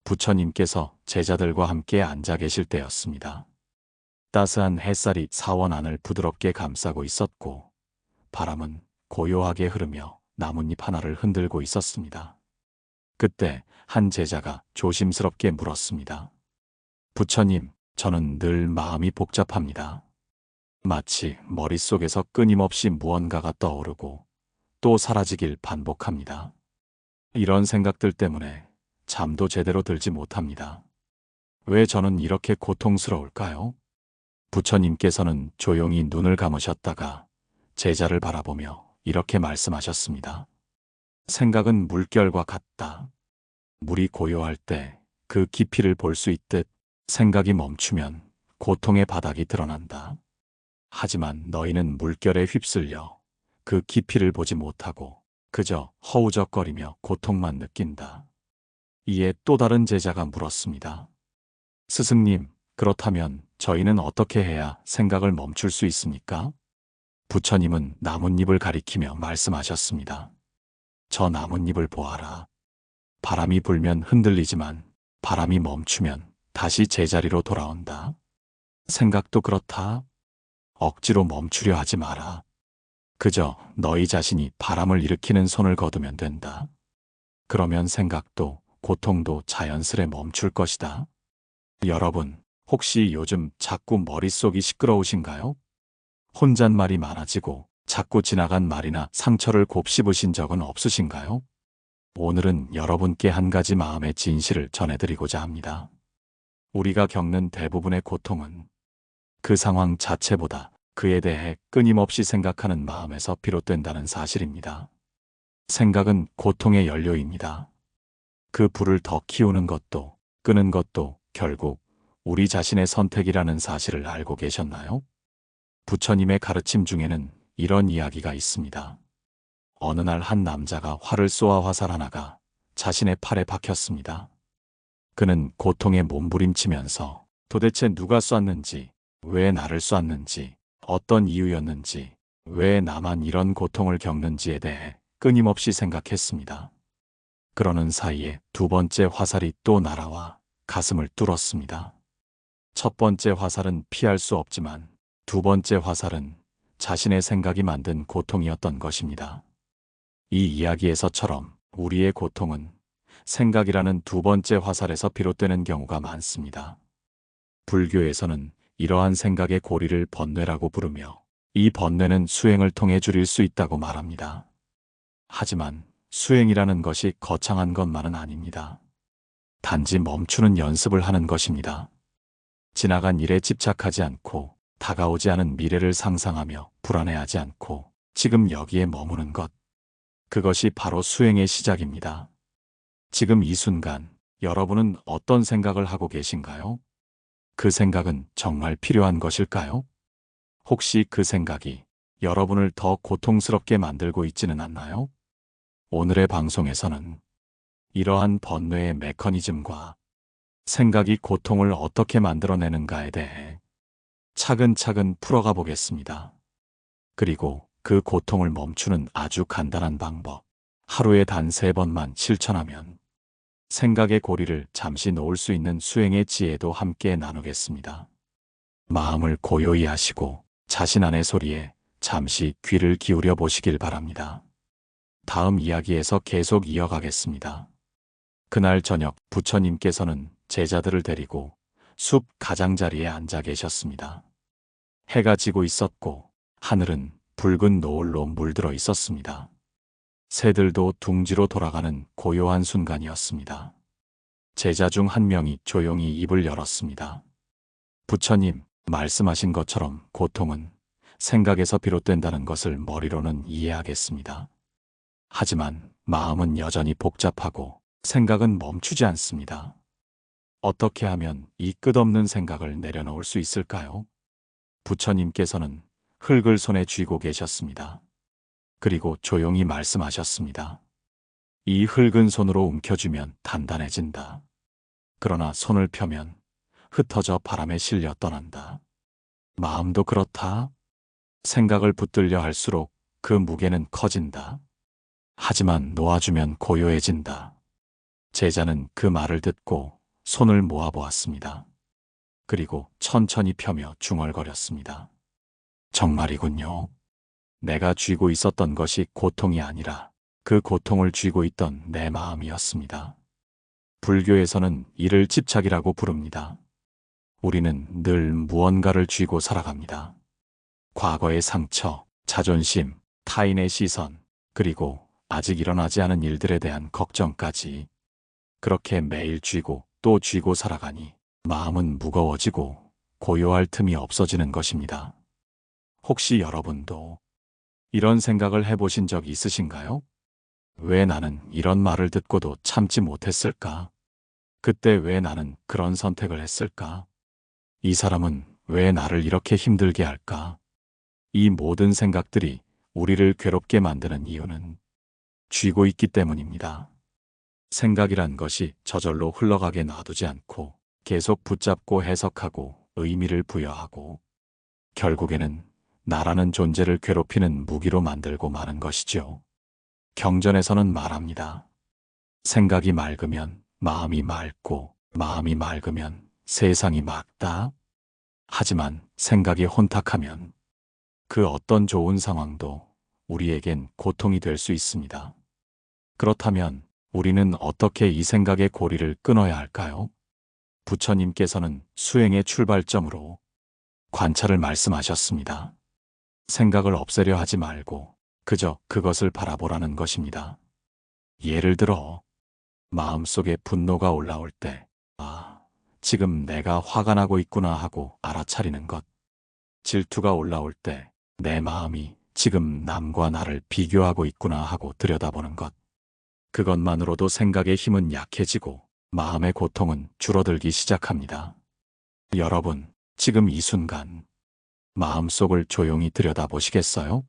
부처님께서 제자들과 함께 앉아 계실 때였습니다. 따스한 햇살이 사원 안을 부드럽게 감싸고 있었고 바람은 고요하게 흐르며 나뭇잎 하나를 흔들고 있었습니다. 그때 한 제자가 조심스럽게 물었습니다. 부처님, 저는 늘 마음이 복잡합니다. 마치 머릿속에서 끊임없이 무언가가 떠오르고 또 사라지길 반복합니다. 이런 생각들 때문에 잠도 제대로 들지 못합니다. 왜 저는 이렇게 고통스러울까요? 부처님께서는 조용히 눈을 감으셨다가 제자를 바라보며 이렇게 말씀하셨습니다. 생각은 물결과 같다. 물이 고요할 때 그 깊이를 볼 수 있듯 생각이 멈추면 고통의 바닥이 드러난다. 하지만 너희는 물결에 휩쓸려 그 깊이를 보지 못하고 그저 허우적거리며 고통만 느낀다. 이에 또 다른 제자가 물었습니다. 스승님, 그렇다면 저희는 어떻게 해야 생각을 멈출 수 있습니까? 부처님은 나뭇잎을 가리키며 말씀하셨습니다. 저 나뭇잎을 보아라. 바람이 불면 흔들리지만 바람이 멈추면 다시 제자리로 돌아온다. 생각도 그렇다. 억지로 멈추려 하지 마라. 그저 너희 자신이 바람을 일으키는 손을 거두면 된다. 그러면 생각도 고통도 자연스레 멈출 것이다. 여러분, 혹시 요즘 자꾸 머릿속이 시끄러우신가요? 혼잣말이 많아지고 자꾸 지나간 말이나 상처를 곱씹으신 적은 없으신가요? 오늘은 여러분께 한 가지 마음의 진실을 전해드리고자 합니다. 우리가 겪는 대부분의 고통은 그 상황 자체보다 그에 대해 끊임없이 생각하는 마음에서 비롯된다는 사실입니다. 생각은 고통의 연료입니다. 그 불을 더 키우는 것도 끄는 것도 결국 우리 자신의 선택이라는 사실을 알고 계셨나요? 부처님의 가르침 중에는 이런 이야기가 있습니다. 어느 날 한 남자가 활을 쏘아 화살 하나가 자신의 팔에 박혔습니다. 그는 고통에 몸부림치면서 도대체 누가 쐈는지, 왜 나를 쐈는지, 어떤 이유였는지, 왜 나만 이런 고통을 겪는지에 대해 끊임없이 생각했습니다. 그러는 사이에 두 번째 화살이 또 날아와 가슴을 뚫었습니다. 첫 번째 화살은 피할 수 없지만 두 번째 화살은 자신의 생각이 만든 고통이었던 것입니다. 이 이야기에서처럼 우리의 고통은 생각이라는 두 번째 화살에서 비롯되는 경우가 많습니다. 불교에서는 이러한 생각의 고리를 번뇌라고 부르며 이 번뇌는 수행을 통해 줄일 수 있다고 말합니다. 하지만 수행이라는 것이 거창한 것만은 아닙니다. 단지 멈추는 연습을 하는 것입니다. 지나간 일에 집착하지 않고 다가오지 않은 미래를 상상하며 불안해하지 않고 지금 여기에 머무는 것. 그것이 바로 수행의 시작입니다. 지금 이 순간 여러분은 어떤 생각을 하고 계신가요? 그 생각은 정말 필요한 것일까요? 혹시 그 생각이 여러분을 더 고통스럽게 만들고 있지는 않나요? 오늘의 방송에서는 이러한 번뇌의 메커니즘과 생각이 고통을 어떻게 만들어내는가에 대해 차근차근 풀어가 보겠습니다. 그리고 그 고통을 멈추는 아주 간단한 방법, 하루에 단 3번만 실천하면 생각의 고리를 잠시 놓을 수 있는 수행의 지혜도 함께 나누겠습니다. 마음을 고요히 하시고 자신 안의 소리에 잠시 귀를 기울여 보시길 바랍니다. 다음 이야기에서 계속 이어가겠습니다. 그날 저녁 부처님께서는 제자들을 데리고 숲 가장자리에 앉아 계셨습니다. 해가 지고 있었고 하늘은 붉은 노을로 물들어 있었습니다. 새들도 둥지로 돌아가는 고요한 순간이었습니다. 제자 중 한 명이 조용히 입을 열었습니다. 부처님, 말씀하신 것처럼 고통은 생각에서 비롯된다는 것을 머리로는 이해하겠습니다. 하지만 마음은 여전히 복잡하고 생각은 멈추지 않습니다. 어떻게 하면 이 끝없는 생각을 내려놓을 수 있을까요? 부처님께서는 흙을 손에 쥐고 계셨습니다. 그리고 조용히 말씀하셨습니다. 이 흙은 손으로 움켜쥐면 단단해진다. 그러나 손을 펴면 흩어져 바람에 실려 떠난다. 마음도 그렇다. 생각을 붙들려 할수록 그 무게는 커진다. 하지만 놓아주면 고요해진다. 제자는 그 말을 듣고 손을 모아보았습니다. 그리고 천천히 펴며 중얼거렸습니다. 정말이군요. 내가 쥐고 있었던 것이 고통이 아니라 그 고통을 쥐고 있던 내 마음이었습니다. 불교에서는 이를 집착이라고 부릅니다. 우리는 늘 무언가를 쥐고 살아갑니다. 과거의 상처, 자존심, 타인의 시선, 그리고 아직 일어나지 않은 일들에 대한 걱정까지 그렇게 매일 쥐고 또 쥐고 살아가니 마음은 무거워지고 고요할 틈이 없어지는 것입니다. 혹시 여러분도 이런 생각을 해보신 적 있으신가요? 왜 나는 이런 말을 듣고도 참지 못했을까? 그때 왜 나는 그런 선택을 했을까? 이 사람은 왜 나를 이렇게 힘들게 할까? 이 모든 생각들이 우리를 괴롭게 만드는 이유는 쥐고 있기 때문입니다. 생각이란 것이 저절로 흘러가게 놔두지 않고 계속 붙잡고 해석하고 의미를 부여하고 결국에는 나라는 존재를 괴롭히는 무기로 만들고 마는 것이죠. 경전에서는 말합니다. 생각이 맑으면 마음이 맑고 마음이 맑으면 세상이 맑다. 하지만 생각이 혼탁하면 그 어떤 좋은 상황도 우리에겐 고통이 될 수 있습니다. 그렇다면 우리는 어떻게 이 생각의 고리를 끊어야 할까요? 부처님께서는 수행의 출발점으로 관찰을 말씀하셨습니다. 생각을 없애려 하지 말고 그저 그것을 바라보라는 것입니다. 예를 들어 마음속에 분노가 올라올 때, 지금 내가 화가 나고 있구나 하고 알아차리는 것. 질투가 올라올 때 내 마음이 지금 남과 나를 비교하고 있구나 하고 들여다보는 것. 그것만으로도 생각의 힘은 약해지고 마음의 고통은 줄어들기 시작합니다. 여러분, 지금 이 순간 마음속을 조용히 들여다보시겠어요?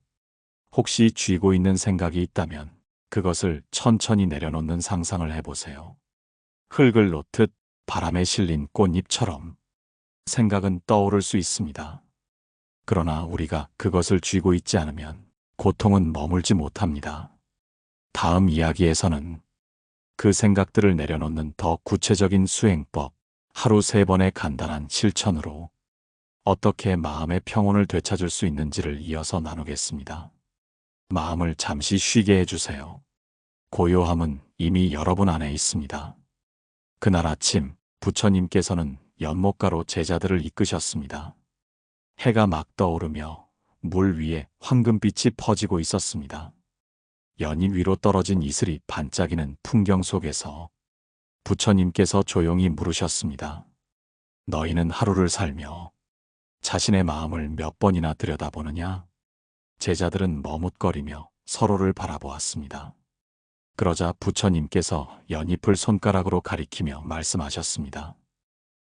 혹시 쥐고 있는 생각이 있다면 그것을 천천히 내려놓는 상상을 해보세요. 흙을 놓듯 바람에 실린 꽃잎처럼 생각은 떠오를 수 있습니다. 그러나 우리가 그것을 쥐고 있지 않으면 고통은 머물지 못합니다. 다음 이야기에서는 그 생각들을 내려놓는 더 구체적인 수행법, 하루 3번의 간단한 실천으로 어떻게 마음의 평온을 되찾을 수 있는지를 이어서 나누겠습니다. 마음을 잠시 쉬게 해주세요. 고요함은 이미 여러분 안에 있습니다. 그날 아침 부처님께서는 연못가로 제자들을 이끄셨습니다. 해가 막 떠오르며 물 위에 황금빛이 퍼지고 있었습니다. 연인 위로 떨어진 이슬이 반짝이는 풍경 속에서 부처님께서 조용히 물으셨습니다. 너희는 하루를 살며 자신의 마음을 몇 번이나 들여다보느냐? 제자들은 머뭇거리며 서로를 바라보았습니다. 그러자 부처님께서 연잎을 손가락으로 가리키며 말씀하셨습니다.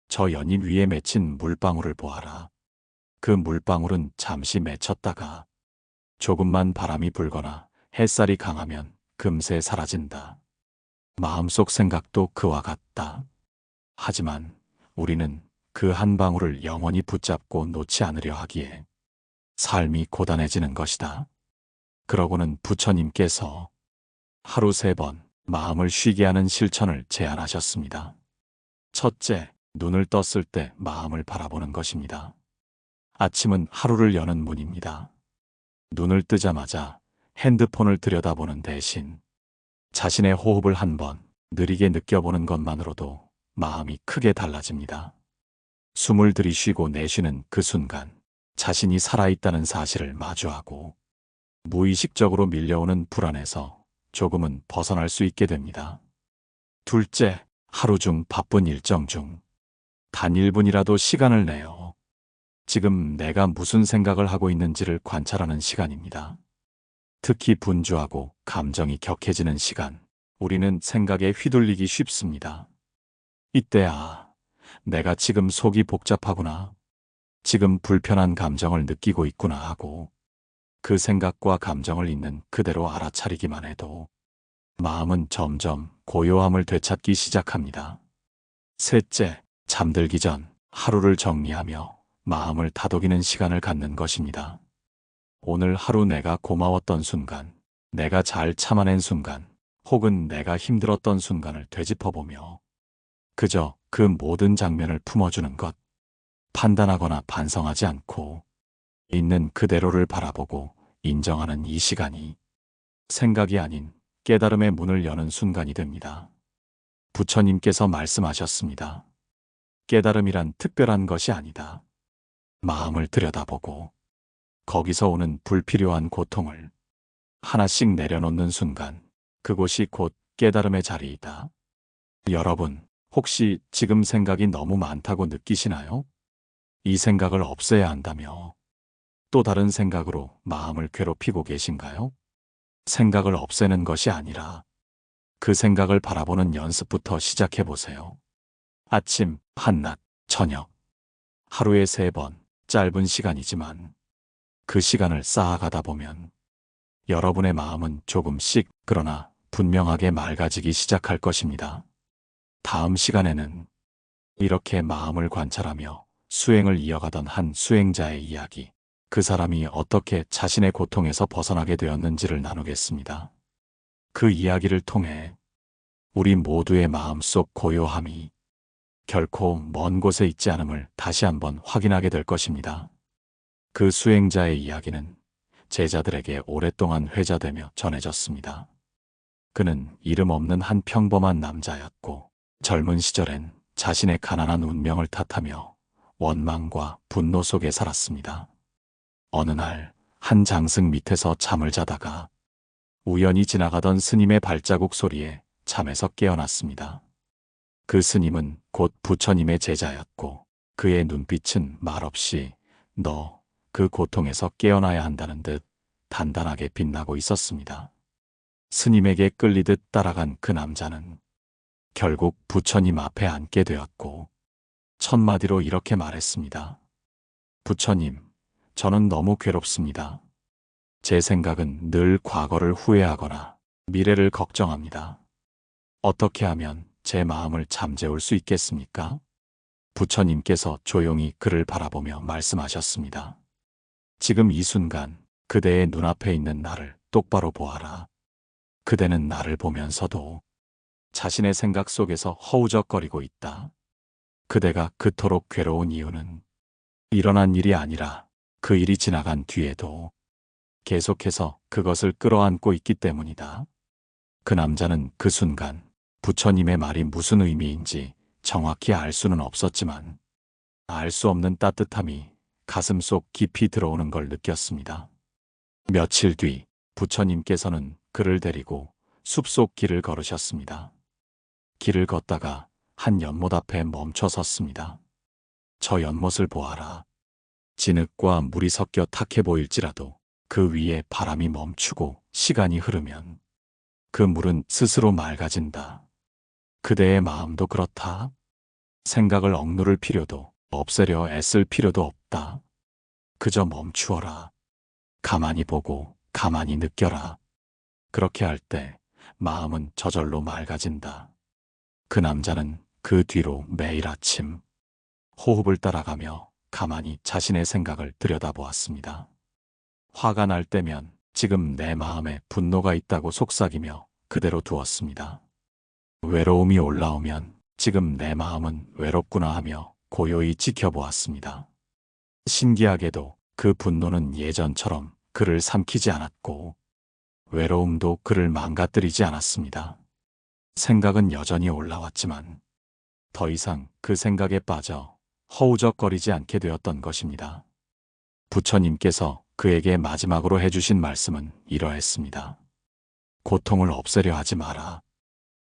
저 연잎 위에 맺힌 물방울을 보아라. 그 물방울은 잠시 맺혔다가 조금만 바람이 불거나 햇살이 강하면 금세 사라진다. 마음속 생각도 그와 같다. 하지만 우리는 그 한 방울을 영원히 붙잡고 놓지 않으려 하기에 삶이 고단해지는 것이다. 그러고는 부처님께서 하루 3번 마음을 쉬게 하는 실천을 제안하셨습니다. 첫째, 눈을 떴을 때 마음을 바라보는 것입니다. 아침은 하루를 여는 문입니다. 눈을 뜨자마자 핸드폰을 들여다보는 대신 자신의 호흡을 한번 느리게 느껴보는 것만으로도 마음이 크게 달라집니다. 숨을 들이쉬고 내쉬는 그 순간 자신이 살아있다는 사실을 마주하고 무의식적으로 밀려오는 불안에서 조금은 벗어날 수 있게 됩니다. 둘째, 하루 중 바쁜 일정 중 단 1분이라도 시간을 내어 지금 내가 무슨 생각을 하고 있는지를 관찰하는 시간입니다. 특히 분주하고 감정이 격해지는 시간, 우리는 생각에 휘둘리기 쉽습니다. 이때 내가 지금 속이 복잡하구나. 지금 불편한 감정을 느끼고 있구나 하고 그 생각과 감정을 있는 그대로 알아차리기만 해도 마음은 점점 고요함을 되찾기 시작합니다. 셋째, 잠들기 전 하루를 정리하며 마음을 다독이는 시간을 갖는 것입니다. 오늘 하루 내가 고마웠던 순간, 내가 잘 참아낸 순간, 혹은 내가 힘들었던 순간을 되짚어보며 그저 그 모든 장면을 품어주는 것, 판단하거나 반성하지 않고 있는 그대로를 바라보고 인정하는 이 시간이 생각이 아닌 깨달음의 문을 여는 순간이 됩니다. 부처님께서 말씀하셨습니다. 깨달음이란 특별한 것이 아니다. 마음을 들여다보고 거기서 오는 불필요한 고통을 하나씩 내려놓는 순간, 그곳이 곧 깨달음의 자리이다. 여러분, 혹시 지금 생각이 너무 많다고 느끼시나요? 이 생각을 없애야 한다며 또 다른 생각으로 마음을 괴롭히고 계신가요? 생각을 없애는 것이 아니라 그 생각을 바라보는 연습부터 시작해 보세요. 아침, 한낮, 저녁, 하루에 3번, 짧은 시간이지만 그 시간을 쌓아가다 보면 여러분의 마음은 조금씩 그러나 분명하게 맑아지기 시작할 것입니다. 다음 시간에는 이렇게 마음을 관찰하며 수행을 이어가던 한 수행자의 이야기, 그 사람이 어떻게 자신의 고통에서 벗어나게 되었는지를 나누겠습니다. 그 이야기를 통해 우리 모두의 마음속 고요함이 결코 먼 곳에 있지 않음을 다시 한번 확인하게 될 것입니다. 그 수행자의 이야기는 제자들에게 오랫동안 회자되며 전해졌습니다. 그는 이름 없는 한 평범한 남자였고 젊은 시절엔 자신의 가난한 운명을 탓하며 원망과 분노 속에 살았습니다. 어느 날 한 장승 밑에서 잠을 자다가 우연히 지나가던 스님의 발자국 소리에 잠에서 깨어났습니다. 그 스님은 곧 부처님의 제자였고 그의 눈빛은 말없이 너 그 고통에서 깨어나야 한다는 듯 단단하게 빛나고 있었습니다. 스님에게 끌리듯 따라간 그 남자는 결국 부처님 앞에 앉게 되었고 첫마디로 이렇게 말했습니다. 부처님, 저는 너무 괴롭습니다. 제 생각은 늘 과거를 후회하거나 미래를 걱정합니다. 어떻게 하면 제 마음을 잠재울 수 있겠습니까? 부처님께서 조용히 그를 바라보며 말씀하셨습니다. 지금 이 순간 그대의 눈앞에 있는 나를 똑바로 보아라. 그대는 나를 보면서도 자신의 생각 속에서 허우적거리고 있다. 그대가 그토록 괴로운 이유는 일어난 일이 아니라 그 일이 지나간 뒤에도 계속해서 그것을 끌어안고 있기 때문이다. 그 남자는 그 순간 부처님의 말이 무슨 의미인지 정확히 알 수는 없었지만 알 수 없는 따뜻함이 가슴 속 깊이 들어오는 걸 느꼈습니다. 며칠 뒤 부처님께서는 그를 데리고 숲속 길을 걸으셨습니다. 길을 걷다가 한 연못 앞에 멈춰 섰습니다. 저 연못을 보아라. 진흙과 물이 섞여 탁해 보일지라도 그 위에 바람이 멈추고 시간이 흐르면 그 물은 스스로 맑아진다. 그대의 마음도 그렇다. 생각을 억누를 필요도 없애려 애쓸 필요도 없다. 그저 멈추어라. 가만히 보고 가만히 느껴라. 그렇게 할 때 마음은 저절로 맑아진다. 그 남자는 그 뒤로 매일 아침 호흡을 따라가며 가만히 자신의 생각을 들여다보았습니다. 화가 날 때면 지금 내 마음에 분노가 있다고 속삭이며 그대로 두었습니다. 외로움이 올라오면 지금 내 마음은 외롭구나 하며 고요히 지켜보았습니다. 신기하게도 그 분노는 예전처럼 그를 삼키지 않았고 외로움도 그를 망가뜨리지 않았습니다. 생각은 여전히 올라왔지만 더 이상 그 생각에 빠져 허우적거리지 않게 되었던 것입니다. 부처님께서 그에게 마지막으로 해주신 말씀은 이러했습니다. 고통을 없애려 하지 마라.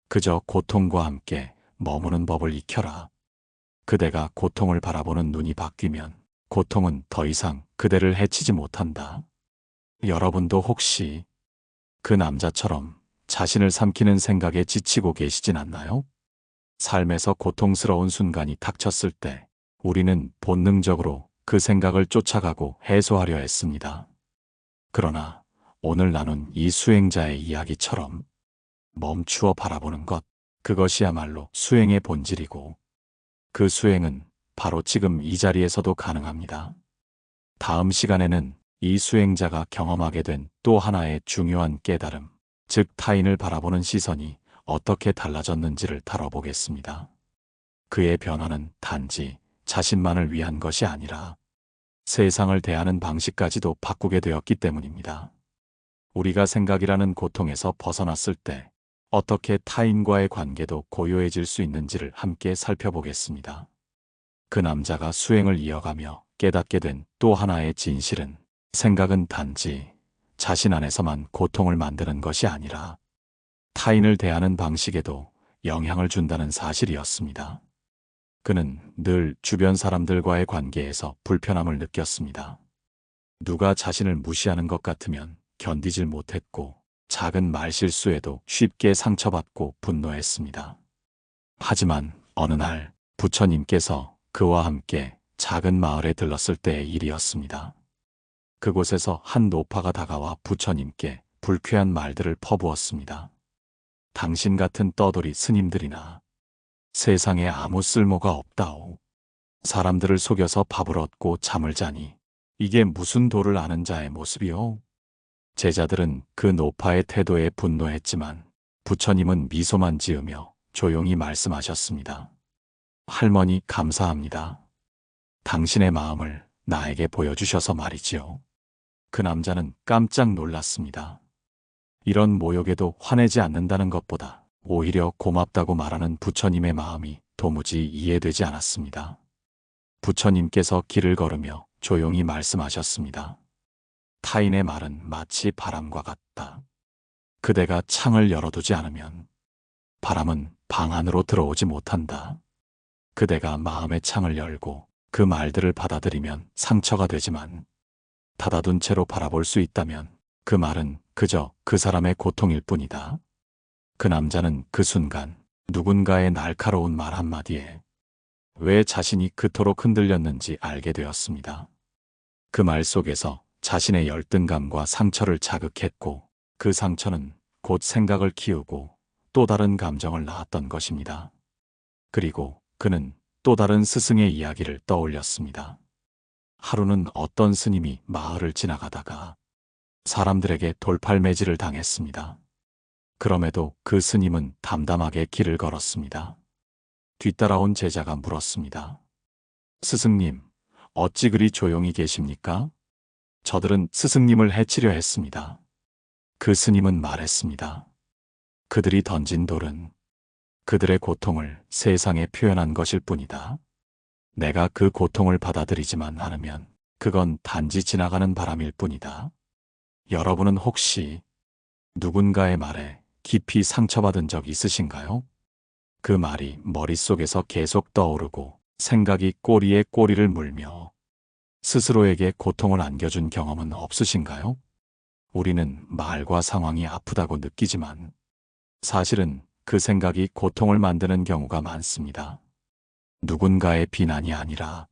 그저 고통과 함께 머무는 법을 익혀라. 그대가 고통을 바라보는 눈이 바뀌면 고통은 더 이상 그대를 해치지 못한다. 여러분도 혹시 그 남자처럼 자신을 삼키는 생각에 지치고 계시진 않나요? 삶에서 고통스러운 순간이 닥쳤을 때 우리는 본능적으로 그 생각을 쫓아가고 해소하려 했습니다. 그러나 오늘 나눈 이 수행자의 이야기처럼 멈추어 바라보는 것, 그것이야말로 수행의 본질이고 그 수행은 바로 지금 이 자리에서도 가능합니다. 다음 시간에는 이 수행자가 경험하게 된 또 하나의 중요한 깨달음, 즉 타인을 바라보는 시선이 어떻게 달라졌는지를 다뤄보겠습니다. 그의 변화는 단지 자신만을 위한 것이 아니라 세상을 대하는 방식까지도 바꾸게 되었기 때문입니다. 우리가 생각이라는 고통에서 벗어났을 때 어떻게 타인과의 관계도 고요해질 수 있는지를 함께 살펴보겠습니다. 그 남자가 수행을 이어가며 깨닫게 된 또 하나의 진실은 생각은 단지 자신 안에서만 고통을 만드는 것이 아니라 타인을 대하는 방식에도 영향을 준다는 사실이었습니다. 그는 늘 주변 사람들과의 관계에서 불편함을 느꼈습니다. 누가 자신을 무시하는 것 같으면 견디질 못했고 작은 말실수에도 쉽게 상처받고 분노했습니다. 하지만 어느 날 부처님께서 그와 함께 작은 마을에 들렀을 때의 일이었습니다. 그곳에서 한 노파가 다가와 부처님께 불쾌한 말들을 퍼부었습니다. 당신 같은 떠돌이 스님들이나 세상에 아무 쓸모가 없다오. 사람들을 속여서 밥을 얻고 잠을 자니 이게 무슨 도를 아는 자의 모습이오? 제자들은 그 노파의 태도에 분노했지만 부처님은 미소만 지으며 조용히 말씀하셨습니다. 할머니 감사합니다. 당신의 마음을 나에게 보여주셔서 말이지요. 그 남자는 깜짝 놀랐습니다. 이런 모욕에도 화내지 않는다는 것보다 오히려 고맙다고 말하는 부처님의 마음이 도무지 이해되지 않았습니다. 부처님께서 길을 걸으며 조용히 말씀하셨습니다. 타인의 말은 마치 바람과 같다. 그대가 창을 열어두지 않으면 바람은 방 안으로 들어오지 못한다. 그대가 마음의 창을 열고 그 말들을 받아들이면 상처가 되지만 닫아둔 채로 바라볼 수 있다면 그 말은 그저 그 사람의 고통일 뿐이다. 그 남자는 그 순간 누군가의 날카로운 말 한마디에 왜 자신이 그토록 흔들렸는지 알게 되었습니다. 그 말 속에서 자신의 열등감과 상처를 자극했고 그 상처는 곧 생각을 키우고 또 다른 감정을 낳았던 것입니다. 그리고 그는 또 다른 스승의 이야기를 떠올렸습니다. 하루는 어떤 스님이 마을을 지나가다가 사람들에게 돌팔매질을 당했습니다. 그럼에도 그 스님은 담담하게 길을 걸었습니다. 뒤따라온 제자가 물었습니다. 스승님, 어찌 그리 조용히 계십니까? 저들은 스승님을 해치려 했습니다. 그 스님은 말했습니다. 그들이 던진 돌은 그들의 고통을 세상에 표현한 것일 뿐이다. 내가 그 고통을 받아들이지만 않으면 그건 단지 지나가는 바람일 뿐이다. 여러분은 혹시 누군가의 말에 깊이 상처받은 적 있으신가요? 그 말이 머릿속에서 계속 떠오르고 생각이 꼬리에 꼬리를 물며 스스로에게 고통을 안겨준 경험은 없으신가요? 우리는 말과 상황이 아프다고 느끼지만 사실은 그 생각이 고통을 만드는 경우가 많습니다. 누군가의 비난이 아니라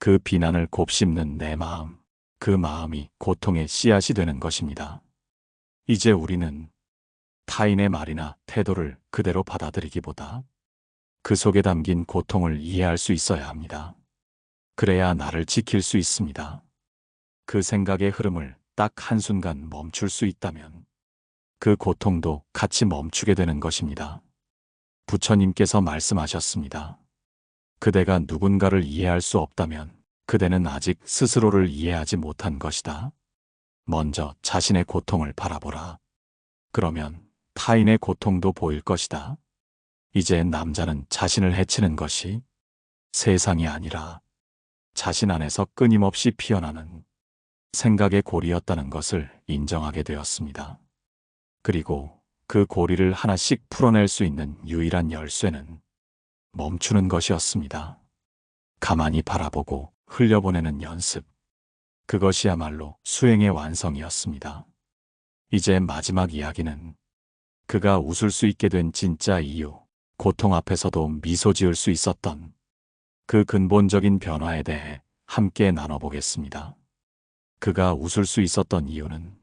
그 비난을 곱씹는 내 마음, 그 마음이 고통의 씨앗이 되는 것입니다. 이제 우리는 타인의 말이나 태도를 그대로 받아들이기보다 그 속에 담긴 고통을 이해할 수 있어야 합니다. 그래야 나를 지킬 수 있습니다. 그 생각의 흐름을 딱 한순간 멈출 수 있다면 그 고통도 같이 멈추게 되는 것입니다. 부처님께서 말씀하셨습니다. 그대가 누군가를 이해할 수 없다면 그대는 아직 스스로를 이해하지 못한 것이다. 먼저 자신의 고통을 바라보라. 그러면 타인의 고통도 보일 것이다. 이제 남자는 자신을 해치는 것이 세상이 아니라 자신 안에서 끊임없이 피어나는 생각의 고리였다는 것을 인정하게 되었습니다. 그리고 그 고리를 하나씩 풀어낼 수 있는 유일한 열쇠는 멈추는 것이었습니다. 가만히 바라보고 흘려보내는 연습. 그것이야말로 수행의 완성이었습니다. 이제 마지막 이야기는 그가 웃을 수 있게 된 진짜 이유, 고통 앞에서도 미소 지을 수 있었던 그 근본적인 변화에 대해 함께 나눠보겠습니다. 그가 웃을 수 있었던 이유는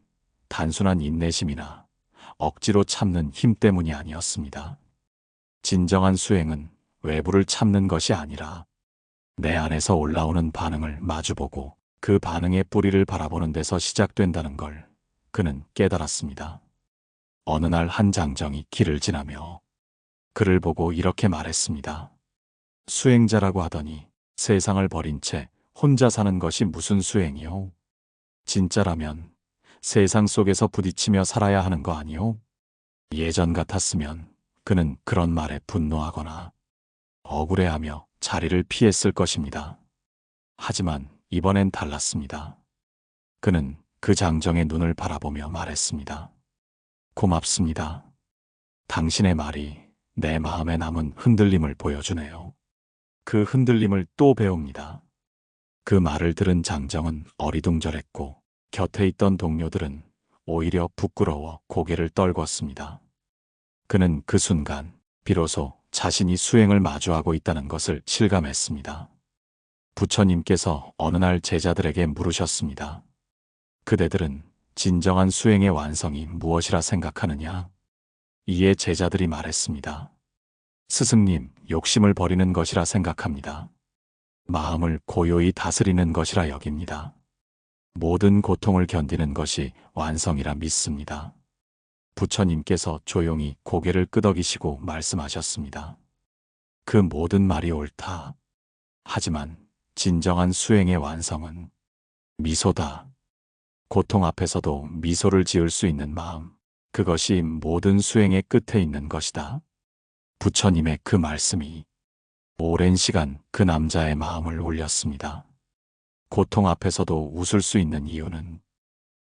단순한 인내심이나 억지로 참는 힘 때문이 아니었습니다. 진정한 수행은 외부를 참는 것이 아니라 내 안에서 올라오는 반응을 마주보고 그 반응의 뿌리를 바라보는 데서 시작된다는 걸 그는 깨달았습니다. 어느 날 한 장정이 길을 지나며 그를 보고 이렇게 말했습니다. 수행자라고 하더니 세상을 버린 채 혼자 사는 것이 무슨 수행이요? 진짜라면 세상 속에서 부딪히며 살아야 하는 거 아니요? 예전 같았으면 그는 그런 말에 분노하거나 억울해하며 자리를 피했을 것입니다. 하지만 이번엔 달랐습니다. 그는 그 장정의 눈을 바라보며 말했습니다. 고맙습니다. 당신의 말이 내 마음에 남은 흔들림을 보여주네요. 그 흔들림을 또 배웁니다. 그 말을 들은 장정은 어리둥절했고 곁에 있던 동료들은 오히려 부끄러워 고개를 떨궜습니다. 그는 그 순간 비로소 자신이 수행을 마주하고 있다는 것을 실감했습니다. 부처님께서 어느 날 제자들에게 물으셨습니다. 그대들은 진정한 수행의 완성이 무엇이라 생각하느냐? 이에 제자들이 말했습니다. 스승님, 욕심을 버리는 것이라 생각합니다. 마음을 고요히 다스리는 것이라 여깁니다. 모든 고통을 견디는 것이 완성이라 믿습니다. 부처님께서 조용히 고개를 끄덕이시고 말씀하셨습니다. 그 모든 말이 옳다. 하지만 진정한 수행의 완성은 미소다. 고통 앞에서도 미소를 지을 수 있는 마음, 그것이 모든 수행의 끝에 있는 것이다. 부처님의 그 말씀이 오랜 시간 그 남자의 마음을 울렸습니다. 고통 앞에서도 웃을 수 있는 이유는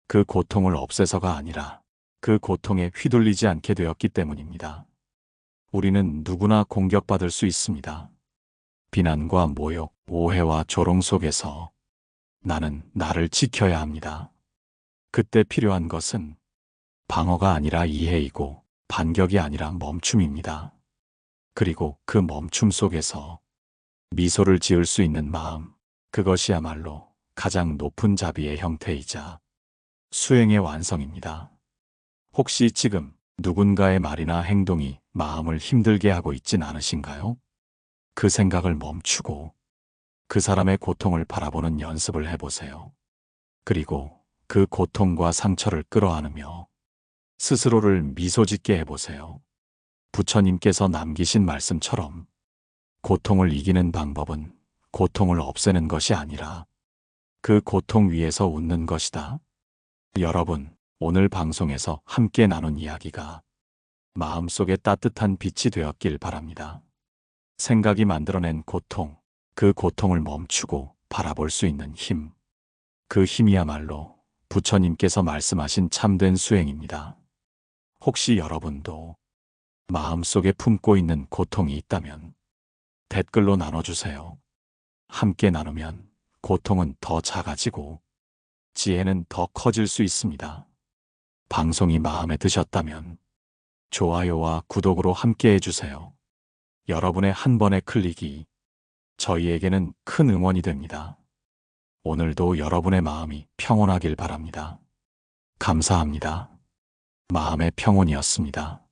그 고통을 없애서가 아니라 그 고통에 휘둘리지 않게 되었기 때문입니다. 우리는 누구나 공격받을 수 있습니다. 비난과 모욕, 오해와 조롱 속에서 나는 나를 지켜야 합니다. 그때 필요한 것은 방어가 아니라 이해이고 반격이 아니라 멈춤입니다. 그리고 그 멈춤 속에서 미소를 지을 수 있는 마음, 그것이야말로 가장 높은 자비의 형태이자 수행의 완성입니다. 혹시 지금 누군가의 말이나 행동이 마음을 힘들게 하고 있진 않으신가요? 그 생각을 멈추고 그 사람의 고통을 바라보는 연습을 해보세요. 그리고 그 고통과 상처를 끌어안으며 스스로를 미소 짓게 해보세요. 부처님께서 남기신 말씀처럼 고통을 이기는 방법은 고통을 없애는 것이 아니라 그 고통 위에서 웃는 것이다. 여러분, 오늘 방송에서 함께 나눈 이야기가 마음속에 따뜻한 빛이 되었길 바랍니다. 생각이 만들어낸 고통, 그 고통을 멈추고 바라볼 수 있는 힘, 그 힘이야말로 부처님께서 말씀하신 참된 수행입니다. 혹시 여러분도 마음속에 품고 있는 고통이 있다면 댓글로 나눠주세요. 함께 나누면 고통은 더 작아지고 지혜는 더 커질 수 있습니다. 방송이 마음에 드셨다면 좋아요와 구독으로 함께 해주세요. 여러분의 한 번의 클릭이 저희에게는 큰 응원이 됩니다. 오늘도 여러분의 마음이 평온하길 바랍니다. 감사합니다. 마음의 평온이었습니다.